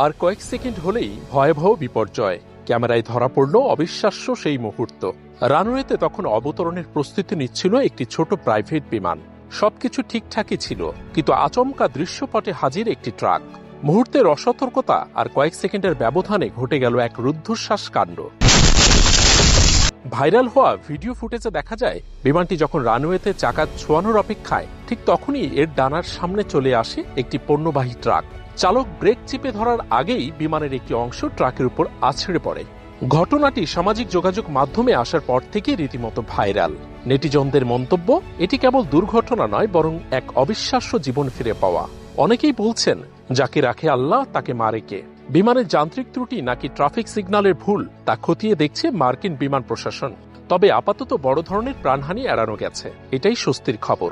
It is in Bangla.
আর কয়েক সেকেন্ড হলেই ভয়াবহ বিপর্যয়। ক্যামেরায় ধরা পড়ল অবিশ্বাস্য সেই মুহূর্ত। রানওয়েতে তখন অবতরণের প্রস্তুতি নিচ্ছিল একটি ছোট প্রাইভেট বিমান। সবকিছু ঠিকঠাকই ছিল, কিন্তু আচমকা দৃশ্যপটে হাজির একটি ট্রাক। মুহূর্তের অসতর্কতা আর কয়েক সেকেন্ডের ব্যবধানে ঘটে গেল এক রুদ্ধশ্বাস কাণ্ড। ভাইরাল হওয়া ভিডিও ফুটেজে দেখা যায়, বিমানটি যখন রানওয়েতে চাকা ছোঁয়ানোর অপেক্ষায়, ঠিক তখনই এর ডানার সামনে চলে আসে একটি পণ্যবাহী ট্রাক। চালক ব্রেক চিপে ধরার আগেই বিমানের একটি অংশ ট্রাকের উপর আছড়ে পড়ে। ঘটনাটি সামাজিক যোগাযোগ মাধ্যমে আসার পর থেকে রীতিমতো ভাইরাল। নেটিজনদের মন্তব্য, এটি কেবল দুর্ঘটনা নয়, বরং এক অবিশ্বাস্য জীবন ফিরে পাওয়া। অনেকেই বলছেন, যাকে রাখে আল্লাহ তাকে মারে কে। বিমানের যান্ত্রিক ত্রুটি নাকি ট্রাফিক সিগন্যালের ভুল, তা খতিয়ে দেখছে মার্কিন বিমান প্রশাসন। তবে আপাতত বড় ধরনের প্রাণহানি এড়ানো গেছে, এটাই স্বস্তির খবর।